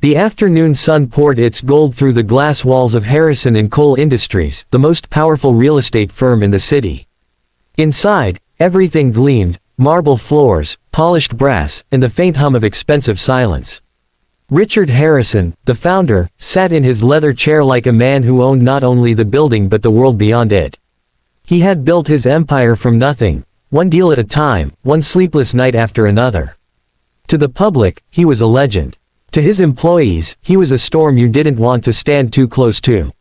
The afternoon sun poured its gold through the glass walls of Harrison and Cole Industries, the most powerful real estate firm in the city. Inside, everything gleamed: marble floors, polished brass, and the faint hum of expensive silence. Richard Harrison, the founder, sat in his leather chair like a man who owned not only the building but the world beyond it. He had built his empire from nothing, one deal at a time, one sleepless night after another. To the public, he was a legend. To his employees, he was a storm you didn't want to stand too close to.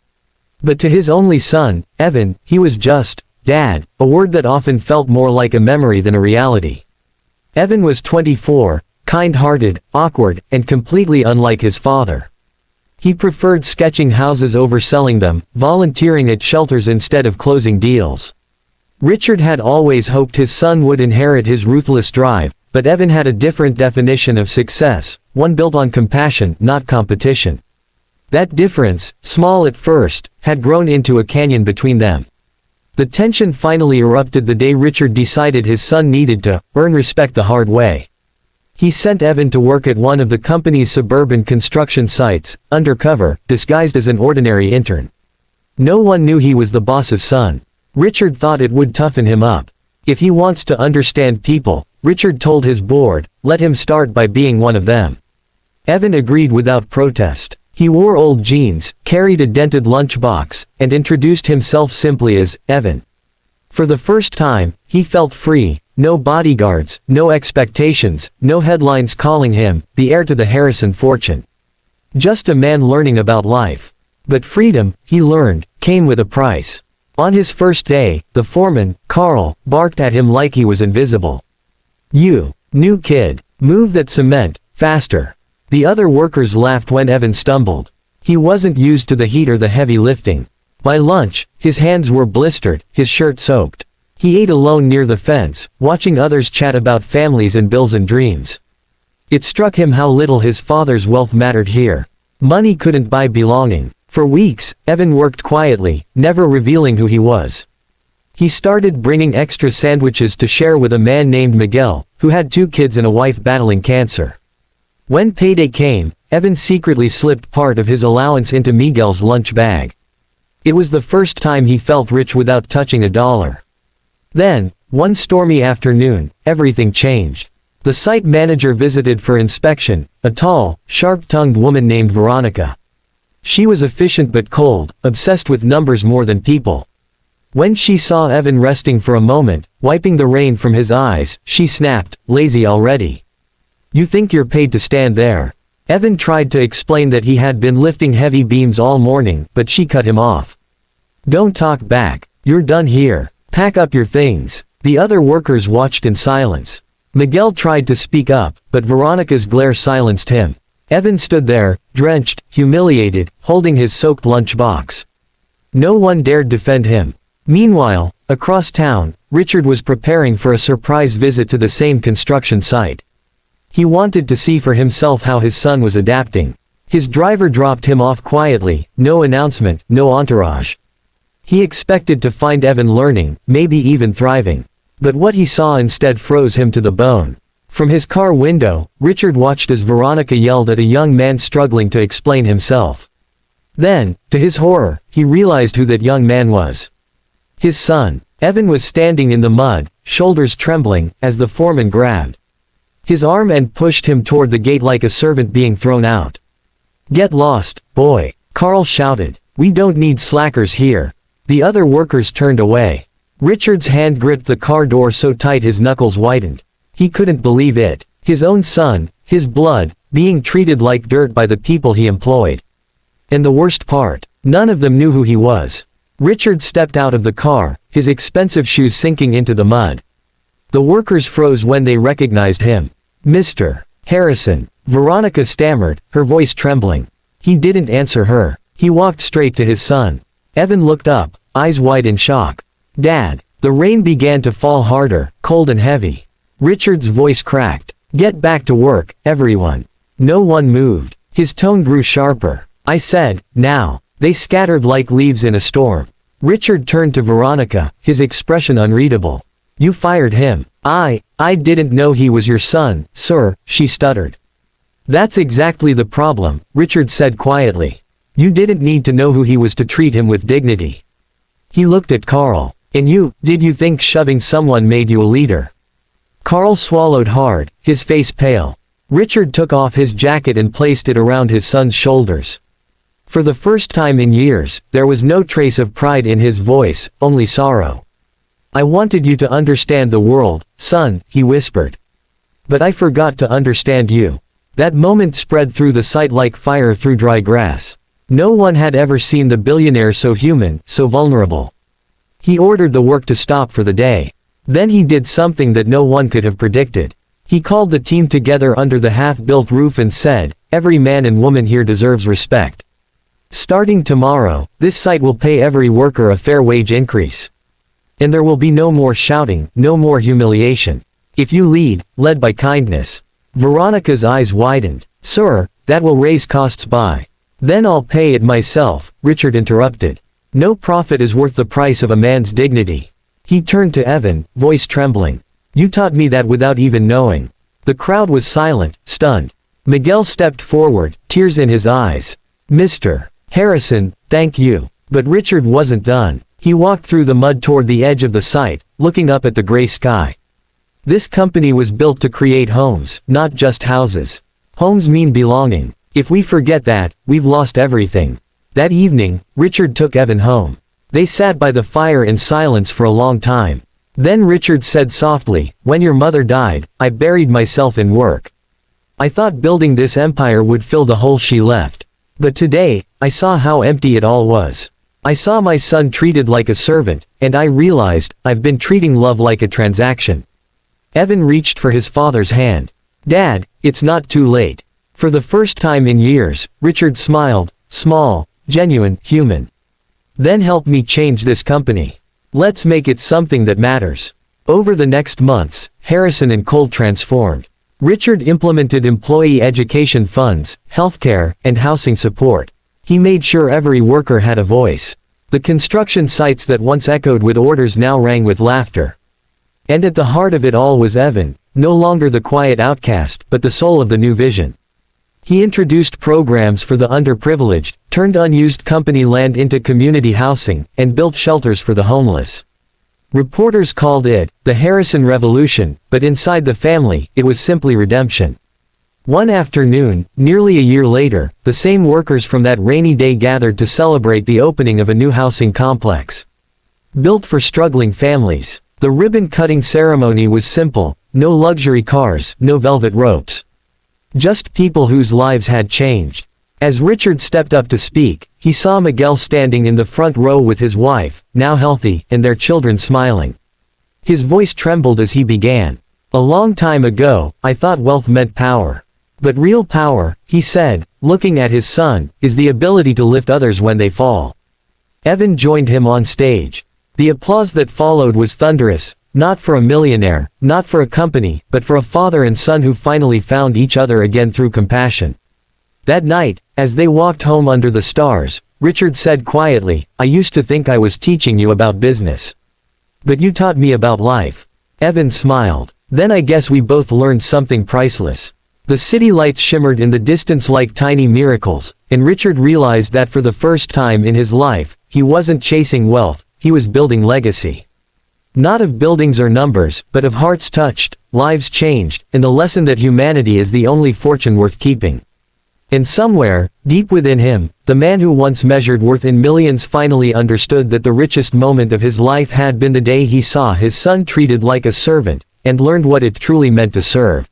But to his only son, Evan, he was just Dad, a word that often felt more like a memory than a reality. Evan was 24, kind-hearted, awkward, and completely unlike his father. He preferred sketching houses over selling them, volunteering at shelters instead of closing deals. Richard had always hoped his son would inherit his ruthless drive, but Evan had a different definition of success, one built on compassion, not competition. That difference, small at first, had grown into a canyon between them. The tension finally erupted the day Richard decided his son needed to earn respect the hard way. He sent Evan to work at one of the company's suburban construction sites, undercover, disguised as an ordinary intern. No one knew he was the boss's son. Richard thought it would toughen him up. If he wants to understand people, Richard told his board, let him start by being one of them. Evan agreed without protest. He wore old jeans, carried a dented lunchbox, and introduced himself simply as Evan. For the first time, he felt free. No bodyguards, no expectations, no headlines calling him the heir to the Harrison fortune. Just a man learning about life. But freedom, he learned, came with a price. On his first day, the foreman, Carl, barked at him like he was invisible. "You, new kid, move that cement, faster." The other workers laughed when Evan stumbled. He wasn't used to the heat or the heavy lifting. By lunch, his hands were blistered, his shirt soaked. He ate alone near the fence, watching others chat about families and bills and dreams. It struck him how little his father's wealth mattered here. Money couldn't buy belonging. For weeks, Evan worked quietly, never revealing who he was. He started bringing extra sandwiches to share with a man named Miguel, who had 2 kids and a wife battling cancer. When payday came, Evan secretly slipped part of his allowance into Miguel's lunch bag. It was the first time he felt rich without touching a dollar. Then, one stormy afternoon, everything changed. The site manager visited for inspection, a tall, sharp-tongued woman named Veronica. She was efficient but cold, obsessed with numbers more than people. When she saw Evan resting for a moment, wiping the rain from his eyes, she snapped, "Lazy already? You think you're paid to stand there?" Evan tried to explain that he had been lifting heavy beams all morning, but she cut him off. "Don't talk back. You're done here. Pack up your things." The other workers watched in silence. Miguel tried to speak up, but Veronica's glare silenced him. Evan stood there, drenched, humiliated, holding his soaked lunchbox. No one dared defend him. Meanwhile, across town, Richard was preparing for a surprise visit to the same construction site. He wanted to see for himself how his son was adapting. His driver dropped him off quietly, no announcement, no entourage. He expected to find Evan learning, maybe even thriving. But what he saw instead froze him to the bone. From his car window, Richard watched as Veronica yelled at a young man struggling to explain himself. Then, to his horror, he realized who that young man was. His son. Evan was standing in the mud, shoulders trembling, as the foreman grabbed his arm and pushed him toward the gate like a servant being thrown out. "Get lost, boy," Carl shouted. "We don't need slackers here." The other workers turned away. Richard's hand gripped the car door so tight his knuckles whitened. He couldn't believe it. His own son, his blood, being treated like dirt by the people he employed. And the worst part, none of them knew who he was. Richard stepped out of the car, his expensive shoes sinking into the mud. The workers froze when they recognized him. "Mr. Harrison," Veronica stammered, her voice trembling. He didn't answer her. He walked straight to his son. Evan looked up, eyes wide in shock. "Dad." The rain began to fall harder, cold and heavy. Richard's voice cracked. "Get back to work, everyone." No one moved. His tone grew sharper. "I said, now." They scattered like leaves in a storm. Richard turned to Veronica, his expression unreadable. "You fired him." I didn't know he was your son, sir," she stuttered. That's exactly the problem, Richard said quietly. You didn't need to know who he was to treat him with dignity. He looked at Carl. And you, did you think shoving someone made you a leader? Carl swallowed hard, his face pale. Richard took off his jacket and placed it around his son's shoulders. For the first time in years, there was no trace of pride in his voice, only sorrow. I wanted you to understand the world, son, he whispered. But I forgot to understand you. That moment spread through the site like fire through dry grass. No one had ever seen the billionaire so human, so vulnerable. He ordered the work to stop for the day. Then he did something that no one could have predicted. He called the team together under the half-built roof and said, "Every man and woman here deserves respect. Starting tomorrow, this site will pay every worker a fair wage increase. And there will be no more shouting, no more humiliation. If you lead, led by kindness." Veronica's eyes widened. "Sir, that will raise costs by." "Then I'll pay it myself," Richard interrupted. "No profit is worth the price of a man's dignity." He turned to Evan, voice trembling. "You taught me that without even knowing." The crowd was silent, stunned. Miguel stepped forward, tears in his eyes. "Mr. Harrison, thank you." But Richard wasn't done. He walked through the mud toward the edge of the site, looking up at the gray sky. This company was built to create homes, not just houses. Homes mean belonging. If we forget that, we've lost everything. That evening, Richard took Evan home. They sat by the fire in silence for a long time. Then Richard said softly, "When your mother died, I buried myself in work. I thought building this empire would fill the hole she left. But today, I saw how empty it all was. I saw my son treated like a servant, and I realized, I've been treating love like a transaction." Evan reached for his father's hand. "Dad, it's not too late." For the first time in years, Richard smiled, small, genuine, human. "Then help me change this company. Let's make it something that matters." Over the next months, Harrison and Cole transformed. Richard implemented employee education funds, healthcare, and housing support. He made sure every worker had a voice. The construction sites that once echoed with orders now rang with laughter. And at the heart of it all was Evan, no longer the quiet outcast, but the soul of the new vision. He introduced programs for the underprivileged, turned unused company land into community housing, and built shelters for the homeless. Reporters called it the Harrison Revolution, but inside the family, it was simply redemption. One afternoon, nearly a year later, the same workers from that rainy day gathered to celebrate the opening of a new housing complex. Built for struggling families. The ribbon-cutting ceremony was simple, no luxury cars, no velvet ropes. Just people whose lives had changed. As Richard stepped up to speak, he saw Miguel standing in the front row with his wife, now healthy, and their children smiling. His voice trembled as he began. "A long time ago, I thought wealth meant power. But real power," he said, looking at his son, "is the ability to lift others when they fall." Evan joined him on stage. The applause that followed was thunderous, not for a millionaire, not for a company, but for a father and son who finally found each other again through compassion. That night, as they walked home under the stars, Richard said quietly, "I used to think I was teaching you about business. But you taught me about life." Evan smiled. "Then I guess we both learned something priceless." The city lights shimmered in the distance like tiny miracles, and Richard realized that for the first time in his life, he wasn't chasing wealth, he was building legacy. Not of buildings or numbers, but of hearts touched, lives changed, and the lesson that humanity is the only fortune worth keeping. And somewhere, deep within him, the man who once measured worth in millions finally understood that the richest moment of his life had been the day he saw his son treated like a servant, and learned what it truly meant to serve.